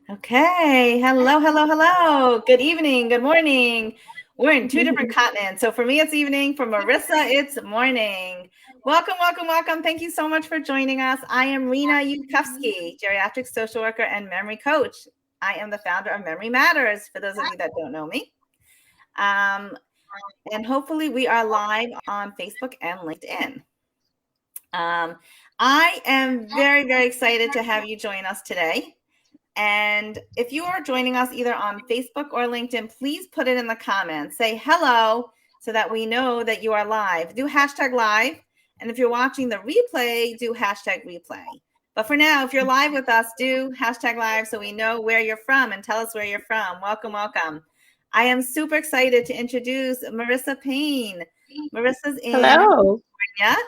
Okay. Hello, hello, hello. Good evening. Good morning. We're in two different continents. So for me, it's evening. For Marissa, it's morning. Welcome, welcome, welcome. Thank you so much for joining us. I am Rena Yukowski, geriatric social worker and memory coach. I am the founder of Memory Matters, for those of you that don't know me. And hopefully, we are live on Facebook and LinkedIn. I am very, very excited to have you join us today. And if you are joining us either on Facebook or LinkedIn, please put it in the comments. Say hello so that we know that you are live. Do hashtag live. And if you're watching the replay, do hashtag replay. But for now, if you're live with us, do hashtag live so we know where you're from and tell us where you're from. Welcome, welcome. I am super excited to introduce Marissa Payne. Marissa's in Hello. California.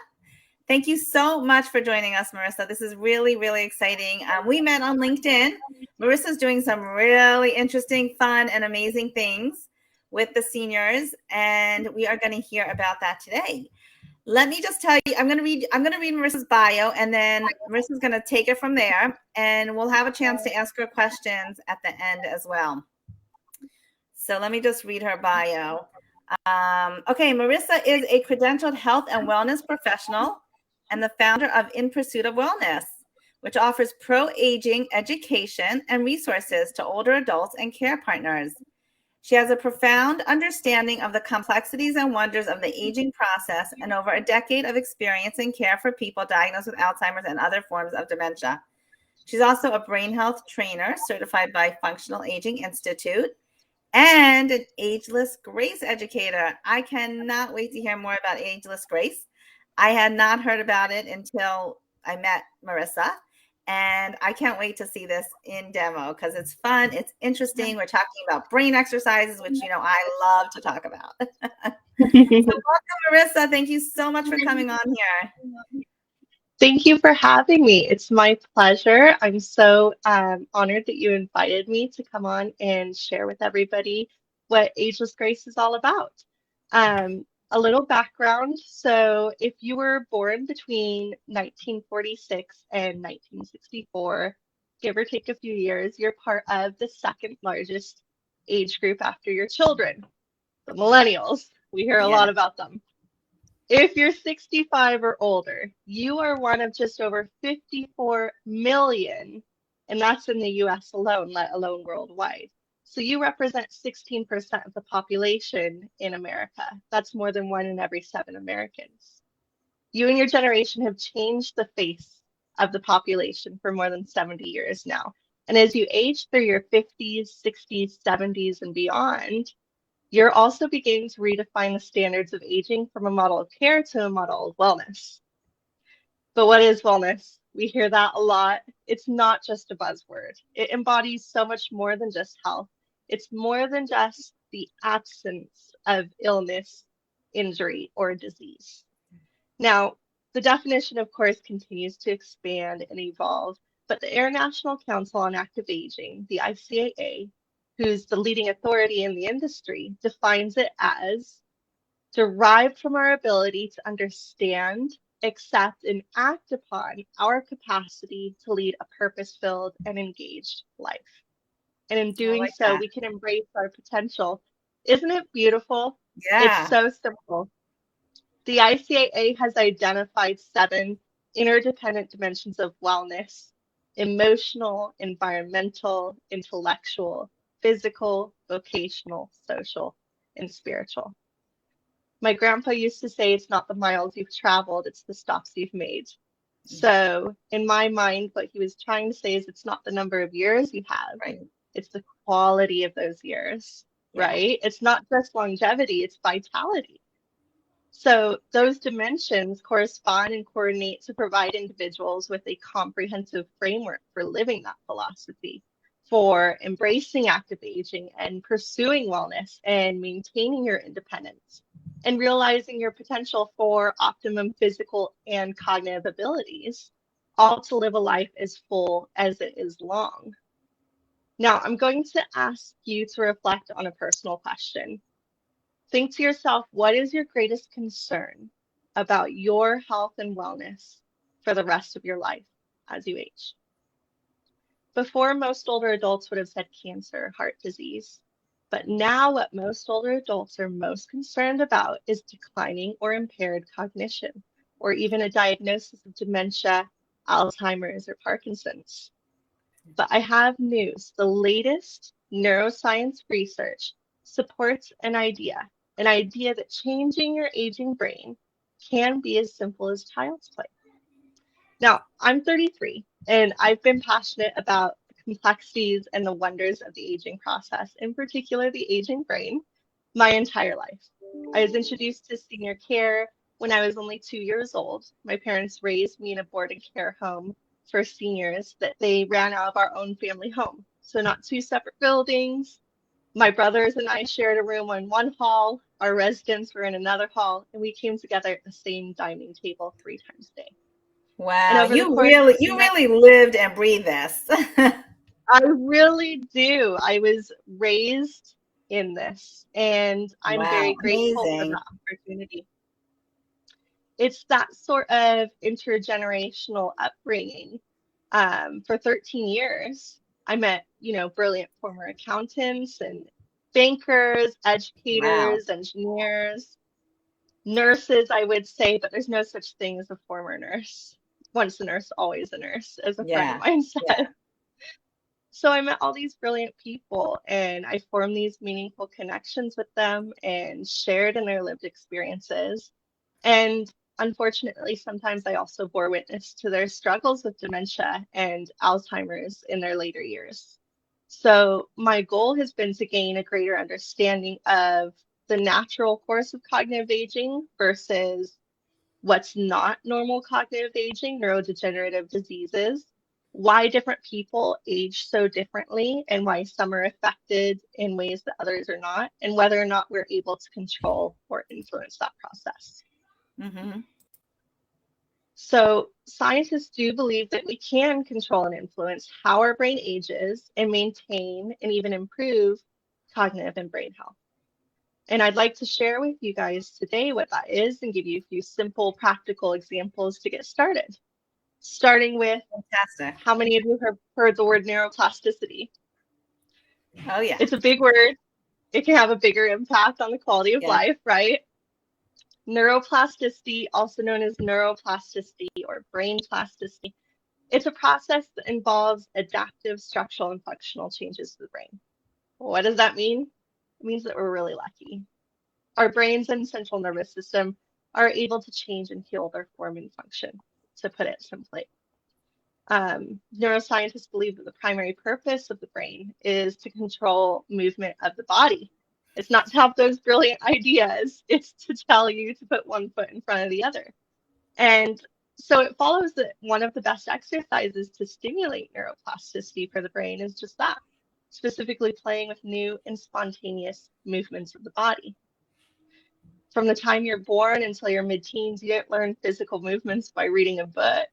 Thank you so much for joining us, Marissa. This is really, really exciting. We met on LinkedIn. Marissa's doing some really interesting, fun, and amazing things with the seniors, and we are going to hear about that today. Let me just tell you, I'm going to read Marissa's bio, and then Marissa's going to take it from there, and we'll have a chance to ask her questions at the end as well. So let me just read her bio. Okay, Marissa is a credentialed health and wellness professional and the founder of In Pursuit of Wellness, which offers pro-aging education and resources to older adults and care partners. She has a profound understanding of the complexities and wonders of the aging process and over a decade of experience in care for people diagnosed with Alzheimer's and other forms of dementia. She's also a brain health trainer certified by Functional Aging Institute and an Ageless Grace educator. I cannot wait to hear more about Ageless Grace. I had not heard about it until I met Marissa, and I can't wait to see this in demo because it's fun, it's interesting. We're talking about brain exercises, which I love to talk about. So welcome, Marissa. Thank you so much for coming on here. Thank you for having me. It's my pleasure. I'm so honored that you invited me to come on and share with everybody what Ageless Grace is all about. A little background. So, if you were born between 1946 and 1964, give or take a few years, you're part of the second largest age group after your children, the millennials. We hear a Yeah. lot about them. If you're 65 or older, you are one of just over 54 million, and that's in the US alone, let alone worldwide. So you represent 16% of the population in America. That's more than one in every seven Americans. You and your generation have changed the face of the population for more than 70 years now. And as you age through your 50s, 60s, 70s, and beyond, you're also beginning to redefine the standards of aging from a model of care to a model of wellness. But what is wellness? We hear that a lot. It's not just a buzzword. It embodies so much more than just health. It's more than just the absence of illness, injury, or disease. Now, the definition, of course, continues to expand and evolve, but the International Council on Active Aging, the ICAA, who's the leading authority in the industry, defines it as derived from our ability to understand, accept, and act upon our capacity to lead a purpose-filled and engaged life. And in I doing like so, that. we can embrace our potential. Isn't it beautiful? It's Yeah. so simple. The ICAA has identified seven interdependent dimensions of wellness: emotional, environmental, intellectual, physical, vocational, social, and spiritual. My grandpa used to say it's not the miles you've traveled, it's the stops you've made. So, in my mind, what he was trying to say is it's not the number of years you have, Right. it's the quality of those years, Yeah. right? It's not just longevity, it's vitality. So those dimensions correspond and coordinate to provide individuals with a comprehensive framework for living that philosophy, for embracing active aging and pursuing wellness and maintaining your independence and realizing your potential for optimum physical and cognitive abilities, all to live a life as full as it is long. Now, I'm going to ask you to reflect on a personal question. Think to yourself, what is your greatest concern about your health and wellness for the rest of your life as you age? Before, most older adults would have said cancer, heart disease. But now, what most older adults are most concerned about is declining or impaired cognition, or even a diagnosis of dementia, Alzheimer's, or Parkinson's. But I have news. The latest neuroscience research supports an idea that changing your aging brain can be as simple as child's play. Now, I'm 33, and I've been passionate about the complexities and the wonders of the aging process, in particular the aging brain, my entire life. I was introduced to senior care when I was only 2 years old. My parents raised me in a boarding care home for seniors that they ran out of our own family home. So, not two separate buildings. My brothers and I shared a room in one hall. Our residents were in another hall, and we came together at the same dining table 3 times a day. And Wow, over the you course really of you really lived and breathed this. I really do. I was raised in this, and I'm very Wow, grateful for amazing. that opportunity. It's that sort of intergenerational upbringing. For 13 years, I met, brilliant former accountants and bankers, Wow. educators, engineers, nurses, I would say, but there's no such thing as a former nurse. Once a nurse, always a nurse, as a friend of Yeah. mine Yeah. said. So I met all these brilliant people and I formed these meaningful connections with them and shared in their lived experiences. And unfortunately, sometimes I also bore witness to their struggles with dementia and Alzheimer's in their later years. So my goal has been to gain a greater understanding of the natural course of cognitive aging versus what's not normal cognitive aging, neurodegenerative diseases, why different people age so differently, and why some are affected in ways that others are not, and whether or not we're able to control or influence that process. Hmm. So, scientists do believe that we can control and influence how our brain ages and maintain and even improve cognitive and brain health. And I'd like to share with you guys today what that is and give you a few simple, practical examples to get started. Starting with, Fantastic. how many of you have heard the word neuroplasticity? Oh yeah. It's a big word. It can have a bigger impact on the quality of Yeah. life, right? Neuroplasticity, also known as neuroplasticity or brain plasticity, it's a process that involves adaptive structural and functional changes to the brain. What does that mean? It means that we're really lucky. Our brains and central nervous system are able to change and heal their form and function, to put it simply. Neuroscientists believe that the primary purpose of the brain is to control movement of the body. It's not to have those brilliant ideas, it's to tell you to put one foot in front of the other. And so it follows that one of the best exercises to stimulate neuroplasticity for the brain is just that, specifically playing with new and spontaneous movements of the body. From the time you're born until your mid-teens, you don't learn physical movements by reading a book.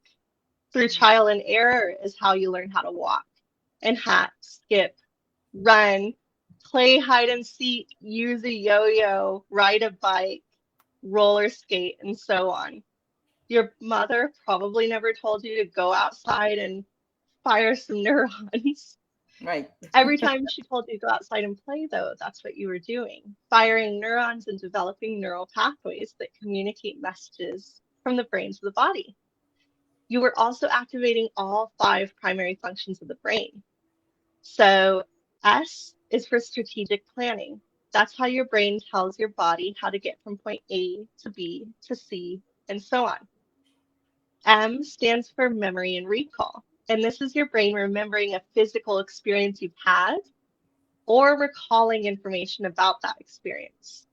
Through trial and error is how you learn how to walk and hack, skip, run, play hide and seek, use a yo-yo, ride a bike, roller skate, and so on. Your mother probably never told you to go outside and fire some neurons. Right. Every time she told you to go outside and play, though, that's what you were doing, firing neurons and developing neural pathways that communicate messages from the brains of the body. You were also activating all 5 primary functions of the brain. So, S is for strategic planning. That's how your brain tells your body how to get from point A to B to C, and so on. M stands for memory and recall. And this is your brain remembering a physical experience you've had or recalling information about that experience.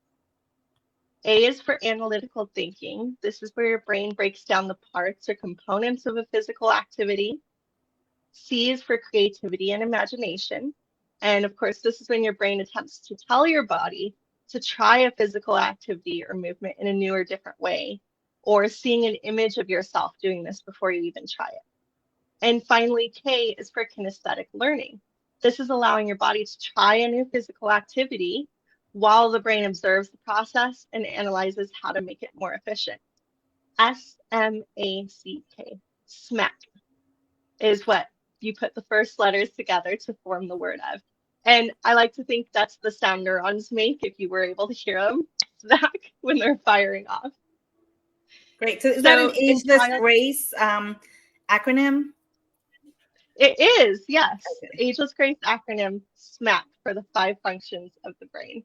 A is for analytical thinking. This is where your brain breaks down the parts or components of a physical activity. C is for creativity and imagination. And of course, this is when your brain attempts to tell your body to try a physical activity or movement in a new or different way, or seeing an image of yourself doing this before you even try it. And finally, K is for kinesthetic learning. This is allowing your body to try a new physical activity while the brain observes the process and analyzes how to make it more efficient. SMACK, SMAC, is what you put the first letters together to form the word of. And I like to think that's the sound neurons make if you were able to hear them back when they're firing off. Great. So is that an Ageless Grace acronym? It is, yes. Okay. Ageless Grace acronym, SMAP, for the 5 functions of the brain.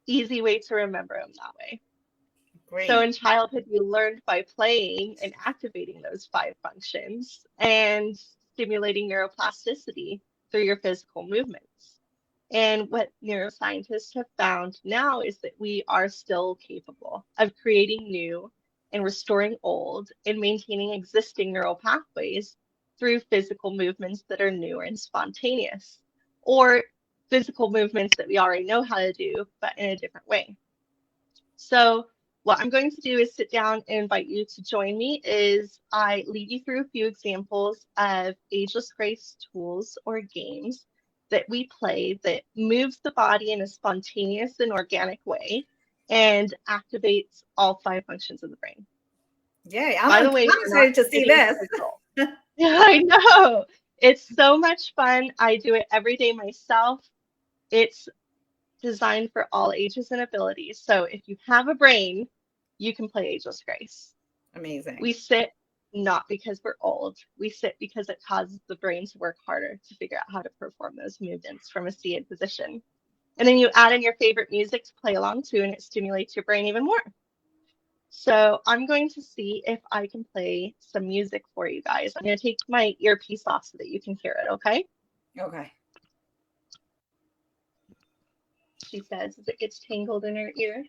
Easy way to remember them that way. Great. So in childhood, you learned by playing and activating those 5 functions and stimulating neuroplasticity through your physical movements. And what neuroscientists have found now is that we are still capable of creating new and restoring old and maintaining existing neural pathways through physical movements that are new and spontaneous, or physical movements that we already know how to do, but in a different way. So what I'm going to do is sit down and invite you to join me as I lead you through a few examples of Ageless Grace tools or games that we play that moves the body in a spontaneous and organic way and activates all 5 functions of the brain. Yay, I'm excited to see this. Yeah, I know. It's so much fun. I do it every day myself. It's designed for all ages and abilities. So if you have a brain, you can play Ageless Grace. Amazing. We sit not because we're old. We sit because it causes the brain to work harder to figure out how to perform those movements from a seated position. And then you add in your favorite music to play along to, and it stimulates your brain even more. So I'm going to see if I can play some music for you guys. I'm going to take my earpiece off so that you can hear it, okay? Okay. She says as it gets tangled in her ear.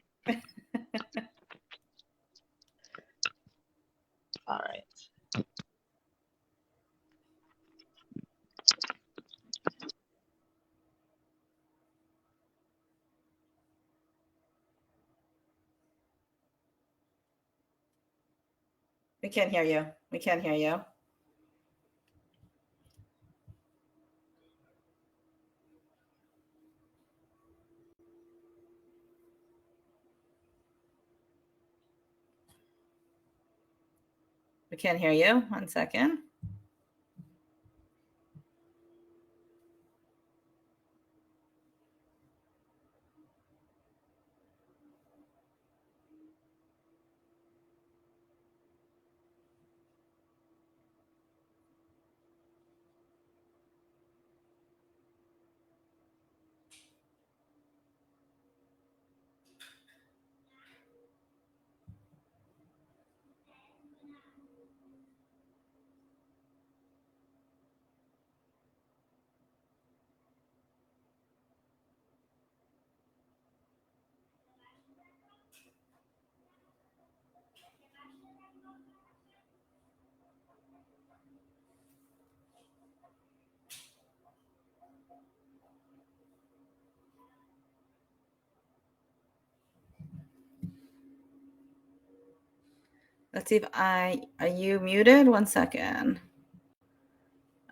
All right. We can't hear you. We can't hear you. We can't hear you. 1 second. Let's see if are you muted? 1 second.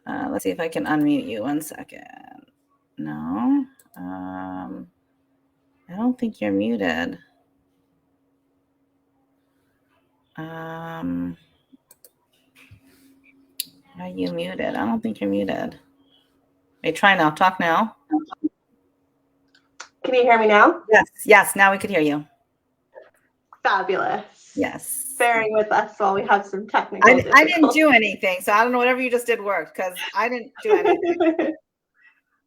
Let's see if I can unmute you. 1 second. No. I don't think you're muted. Are you muted? I don't think you're muted. Hey, try now. Talk now. Can you hear me now? Yes. Yes. Now we could hear you. Fabulous. Yes. Bearing with us while we have some technical difficulties. I didn't do anything, so I don't know. Whatever you just did worked because I didn't do anything.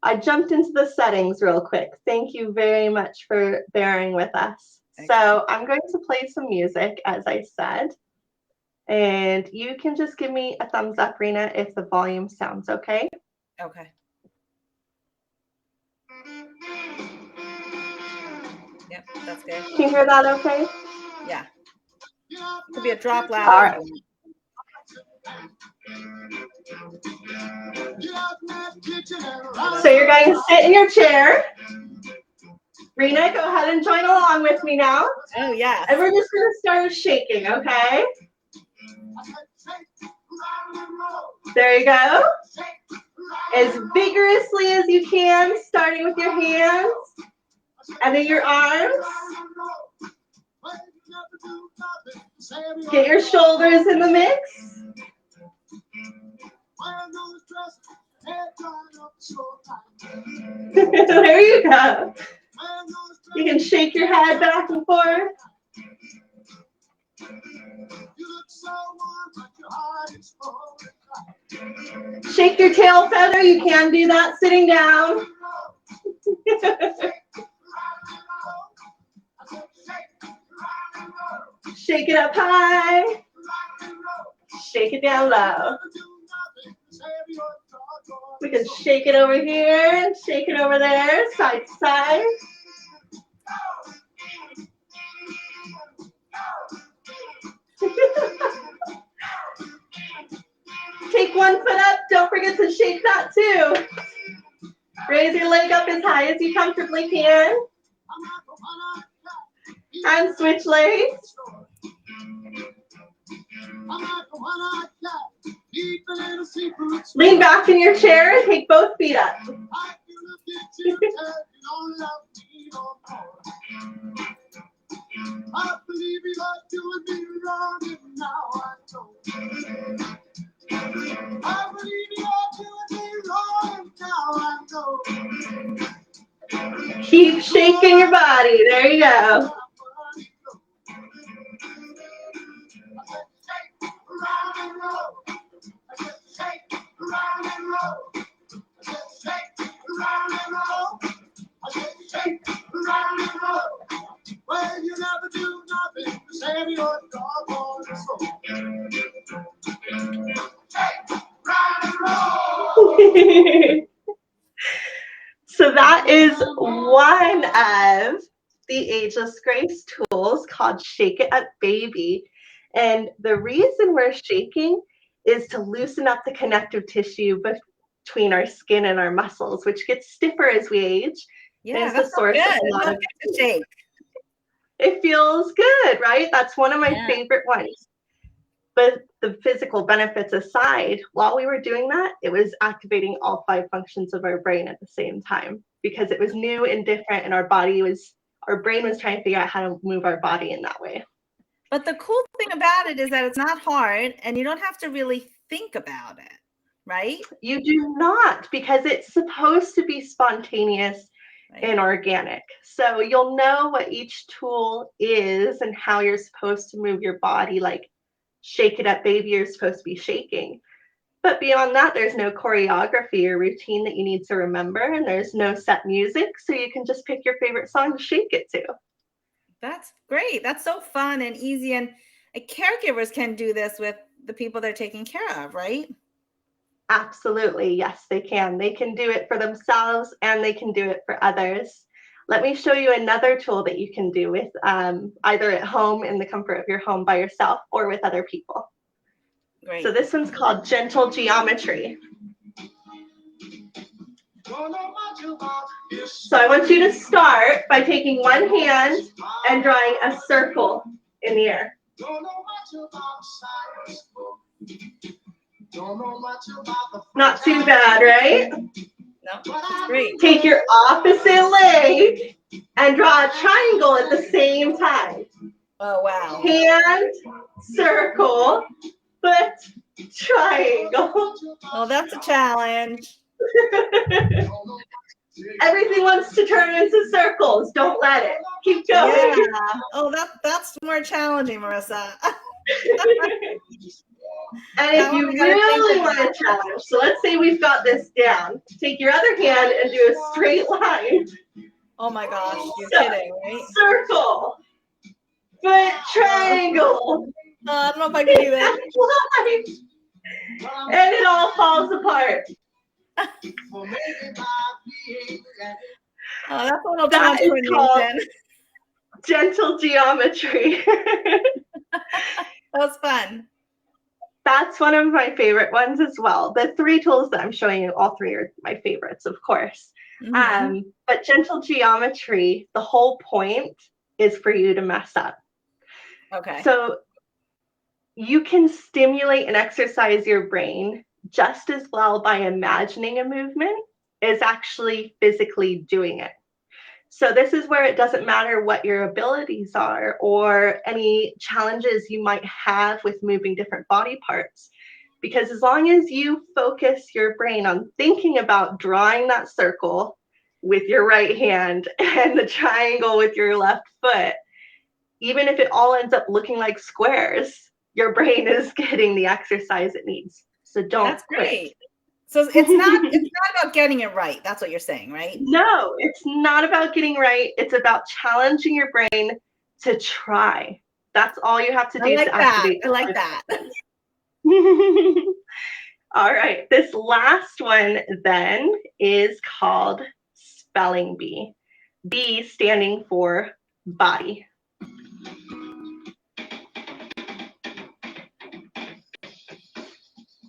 I jumped into the settings real quick. Thank you very much for bearing with us. Okay. So I'm going to play some music, as I said, and you can just give me a thumbs up, Rena, if the volume sounds okay. Okay. Yep, that's good. Can you hear that okay? Yeah. It could be a drop louder. All right. So you're going to sit in your chair. Rena, go ahead and join along with me now. Oh, yeah. And we're just going to start shaking, okay? There you go. As vigorously as you can, starting with your hands and then your arms. Get your shoulders in the mix. There you go. You can shake your head back and forth. Shake your tail feather. You can do that sitting down. Shake it up high. Shake it down low. We can shake it over here and shake it over there, side to side. Take one foot up. Don't forget to shake that too. Raise your leg up as high as you comfortably can. And switch legs. Lean back in your chair and take both feet up. I believe you are doing me wrong, and now I know. I believe you are doing me wrong, and now I know. Keep shaking your body. There you go. Well, you never do nothing to save your doggone soul. So that is one of the Ageless Grace tools called Shake It Up Baby. And the reason we're shaking is to loosen up the connective tissue between our skin and our muscles, which gets stiffer as we age. Yeah, that's so good. It's so good to shake. It feels good, right? That's one of my favorite ones. But the physical benefits aside, while we were doing that, it was activating all 5 functions of our brain at the same time because it was new and different, and our brain was trying to figure out how to move our body in that way. But the cool thing about it is that it's not hard and you don't have to really think about it, right? You do not, because it's supposed to be spontaneous and organic. So you'll know what each tool is and how you're supposed to move your body, like Shake It Up Baby, you're supposed to be shaking. But beyond that, there's no choreography or routine that you need to remember, and there's no set music, so you can just pick your favorite song to shake it to. That's great. That's so fun and easy, and caregivers can do this with the people they're taking care of, right? Absolutely. Yes, they can. They can do it for themselves and they can do it for others. Let me show you another tool that you can do with either at home in the comfort of your home by yourself or with other people. Great. So this one's called Gentle Geometry. So I want you to start by taking one hand and drawing a circle in the air. Not too bad, right? No, that's great. Take your opposite leg and draw a triangle at the same time. Oh, wow. Hand, circle, foot, triangle. Oh, that's a challenge. Everything wants to turn into circles. Don't let it. Keep going. Yeah. Oh, that's more challenging, Marissa. And if you really want a challenge, so let's say we've got this down. Take your other hand and do a straight line. Oh my gosh, you're kidding, right? Circle. Foot triangle. I don't know if I can do that. And it all falls apart. Oh, that's a little too much for me then. Gentle Geometry. That was fun. That's one of my favorite ones as well. The 3 tools that I'm showing you, all 3 are my favorites, of course. Mm-hmm. But Gentle Geometry, the whole point is for you to mess up. Okay. So you can stimulate and exercise your brain just as well by imagining a movement as actually physically doing it. So this is where it doesn't matter what your abilities are or any challenges you might have with moving different body parts. because as long as you focus your brain on thinking about drawing that circle with your right hand and the triangle with your left foot, even if it all ends up looking like squares, your brain is getting the exercise it needs. So don't That's quit. Great. So it's not about getting it right. That's what you're saying, right? No, it's not about getting right. It's about challenging your brain to try. That's all you have to do to activate. I like that. All right. This last one then is called spelling bee. B standing for body.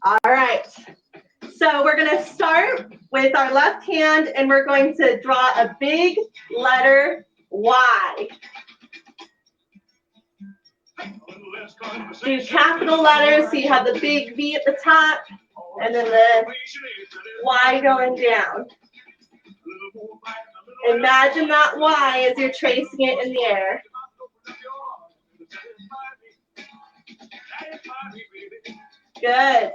All right. So we're going to start with our left hand, and we're going to draw a big letter Y. Do capital letters, so you have the big V at the top, and then the Y going down. Imagine that Y as you're tracing it in the air. Good.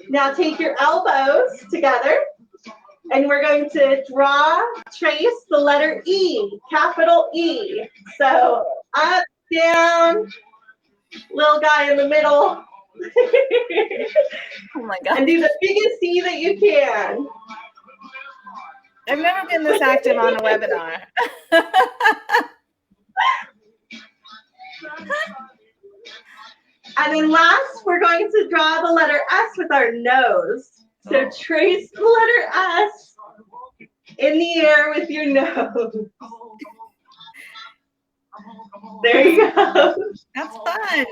Now take your elbows together, and we're going to trace the letter E, capital E. So up, down, little guy in the middle. Oh my God. And do the biggest E that you can. I've never been this active on a webinar. And then last, we're going to draw the letter S with our nose. So trace the letter S in the air with your nose. There you go. That's fun.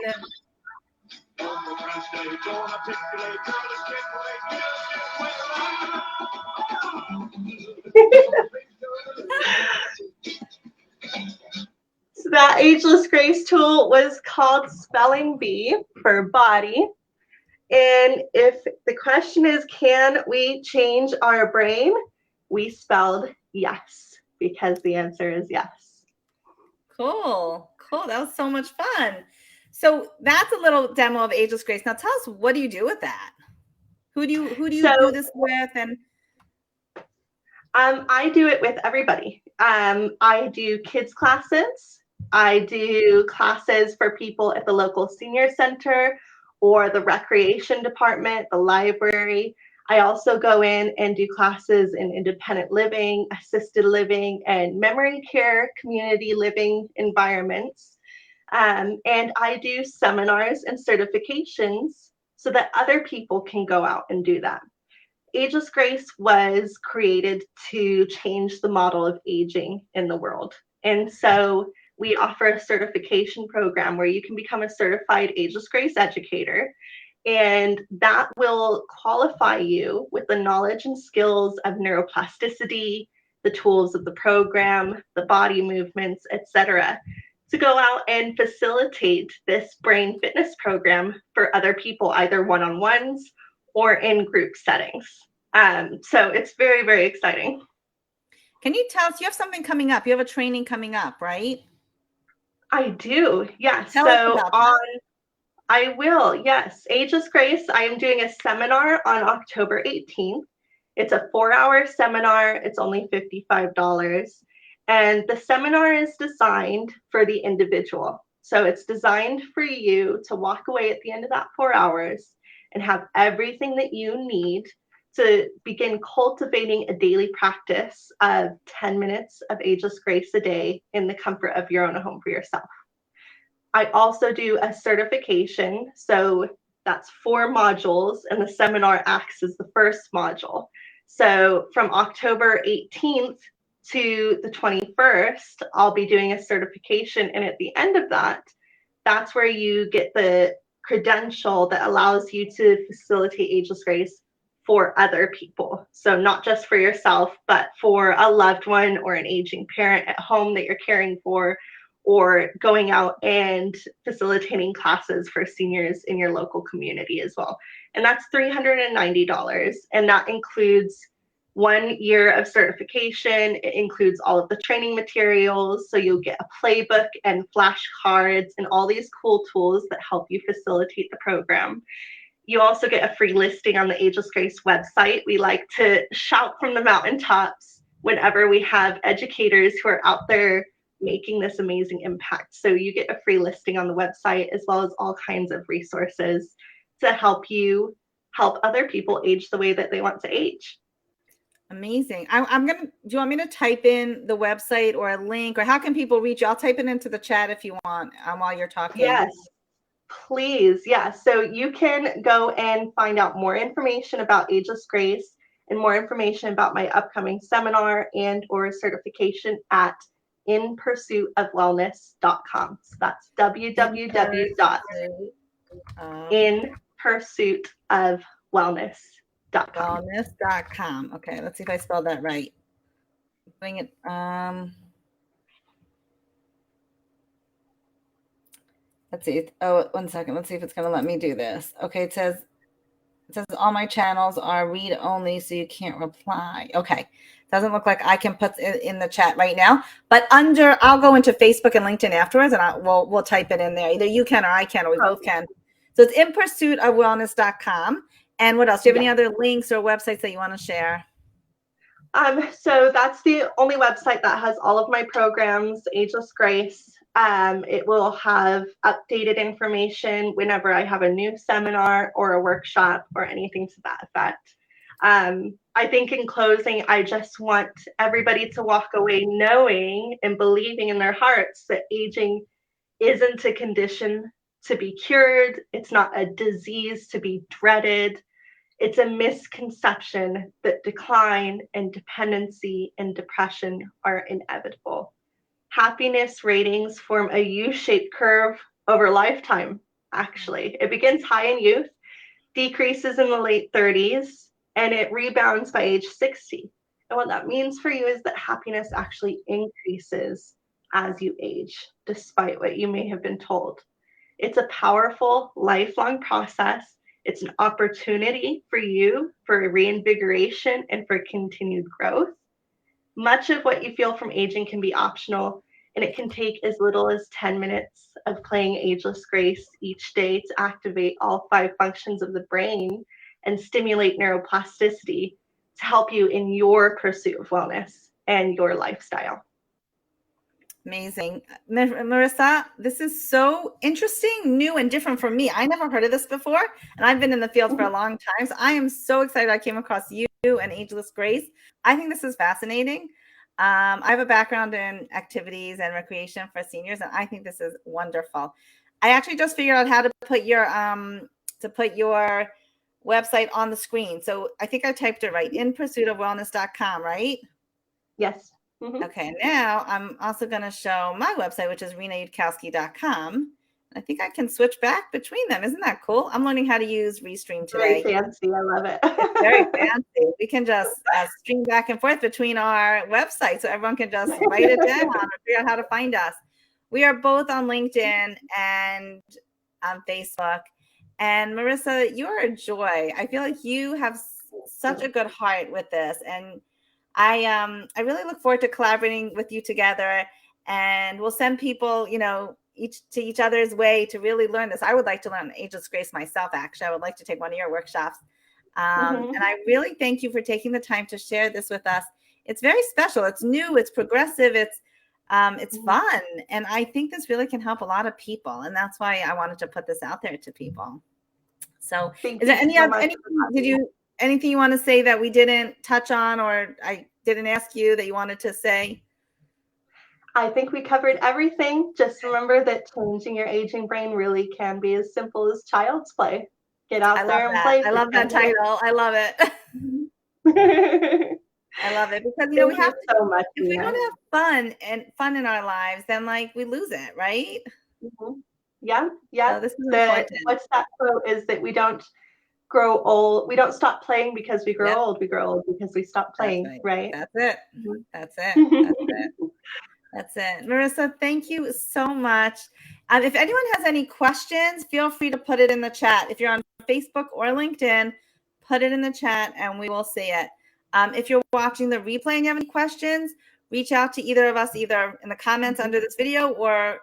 So that Ageless Grace tool was called Spelling Bee for body. And if the question is, can we change our brain? We spelled yes, because the answer is yes. Cool. That was so much fun. So that's a little demo of Ageless Grace. Now tell us, what do you do with that? Who do you do this with? And I do it with everybody. I do kids classes. I do classes for people at the local senior center or the recreation department, the library. I also go in and do classes in independent living, assisted living, and memory care community living environments. And I do seminars and certifications so that other people can go out and do that. Ageless Grace was created to change the model of aging in the world. And so we offer a certification program where you can become a certified Ageless Grace educator. And that will qualify you with the knowledge and skills of neuroplasticity, the tools of the program, the body movements, etc., to go out and facilitate this brain fitness program for other people, either one-on-ones or in group settings. So it's very, very exciting. can you tell us, you have something coming up? You have a training coming up, right? I do, yes. Tell us about that. I will, yes. Ageless Grace, I am doing a seminar on October 18th. It's a 4-hour seminar. It's only $55. And the seminar is designed for the individual. So it's designed for you to walk away at the end of that 4 hours and have everything that you need to begin cultivating a daily practice of 10 minutes of Ageless Grace a day in the comfort of your own home for yourself. I also do a certification. So that's 4 modules, and the seminar acts as the first module. So from October 18th to the 21st, I'll be doing a certification. And at the end of that, that's where you get the credential that allows you to facilitate Ageless Grace for other people. So not just for yourself, but for a loved one or an aging parent at home that you're caring for, or going out and facilitating classes for seniors in your local community as well. And that's $390. And that includes 1 year of certification. It includes all of the training materials. So you'll get a playbook and flashcards and all these cool tools that help you facilitate the program. You also get a free listing on the Ageless Grace website. We like to shout from the mountaintops whenever we have educators who are out there making this amazing impact. So you get a free listing on the website, as well as all kinds of resources to help you help other people age the way that they want to age. Amazing. Do you want me to type in the website or a link, or how can people reach you? I'll type it into the chat if you want while you're talking. Yes, please. Yeah. So you can go and find out more information about Ageless Grace and more information about my upcoming seminar and or certification at inpursuitofwellness.com. So that's www.inpursuitofwellness.com. Wellness.com. Okay, let's see if I spelled that right. Doing it. Let's see. Oh, 1 second. Let's see if it's going to let me do this. Okay, it says all my channels are read only, so you can't reply. Okay, doesn't look like I can put it in the chat right now. But I'll go into Facebook and LinkedIn afterwards, and we'll type it in there. Either you can or I can, or we both can. So it's inpursuitofwellness.com. And what else? Do you have any other links or websites that you want to share? So that's the only website that has all of my programs, Ageless Grace. It will have updated information whenever I have a new seminar or a workshop or anything to that effect. I think in closing, I just want everybody to walk away knowing and believing in their hearts that aging isn't a condition to be cured. It's not a disease to be dreaded. It's a misconception that decline and dependency and depression are inevitable. Happiness ratings form a U-shaped curve over lifetime, actually. It begins high in youth, decreases in the late 30s, and it rebounds by age 60. And what that means for you is that happiness actually increases as you age, despite what you may have been told. It's a powerful, lifelong process. It's an opportunity for you for reinvigoration and for continued growth. Much of what you feel from aging can be optional, and it can take as little as 10 minutes of playing Ageless Grace each day to activate all 5 functions of the brain and stimulate neuroplasticity to help you in your pursuit of wellness and your lifestyle. Amazing. Marissa, this is so interesting, new, and different for me. I never heard of this before, and I've been in the field for a long time. So I am so excited I came across you and Ageless Grace. I think this is fascinating. I have a background in activities and recreation for seniors, and I think this is wonderful. I actually just figured out how to put your website on the screen. So I think I typed it right, inpursuitofwellness.com, right? Yes. Mm-hmm. Okay, now I'm also going to show my website, which is renayudkowski.com. I think I can switch back between them. Isn't that cool? I'm learning how to use Restream today. Very fancy. I love it. It's very fancy. We can just stream back and forth between our websites, so everyone can just write it down or figure out how to find us. We are both on LinkedIn and on Facebook. And Marissa, you are a joy. I feel like you have such a good heart with this, and I really look forward to collaborating with you together, and we'll send people, each to each other's way to really learn this. I would like to learn Ageless Grace myself, actually. I would like to take one of your workshops. And I really thank you for taking the time to share this with us. It's very special. It's new. It's progressive. It's fun. And I think this really can help a lot of people. And that's why I wanted to put this out there to people. So is there anything you want to say that we didn't touch on, or I didn't ask you that you wanted to say? I think we covered everything. Just remember that changing your aging brain really can be as simple as child's play. Get out there and play. I love that title. I love it. I love it because we have so much. If we don't have fun in our lives, then we lose it, right? Mm-hmm. Yeah. So this is important. What's that quote is that we don't grow old. We don't stop playing because we grow old. We grow old because we stop playing. Right. That's it. That's it. That's it. Marissa, thank you so much. If anyone has any questions, feel free to put it in the chat. If you're on Facebook or LinkedIn, put it in the chat and we will see it. If you're watching the replay and you have any questions, reach out to either of us, either in the comments under this video, or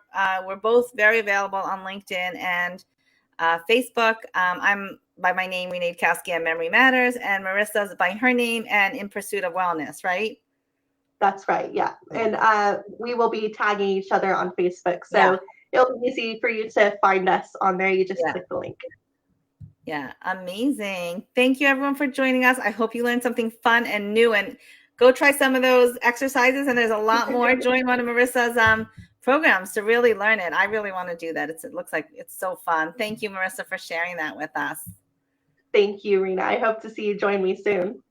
we're both very available on LinkedIn and Facebook. I'm by my name, Renee Kowski and Memory Matters, and Marissa's by her name and In Pursuit of Wellness, right? That's right. Yeah. And we will be tagging each other on Facebook. So Yeah. it'll be easy for you to find us on there. You just click the link. Yeah. Amazing. Thank you everyone for joining us. I hope you learned something fun and new, and go try some of those exercises. And there's a lot more. Join one of Marissa's programs to really learn it. I really want to do that. It looks like it's so fun. Thank you, Marissa, for sharing that with us. Thank you, Rena. I hope to see you join me soon.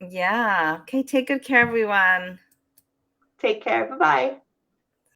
Yeah. Okay. Take good care, everyone. Take care. Bye-bye.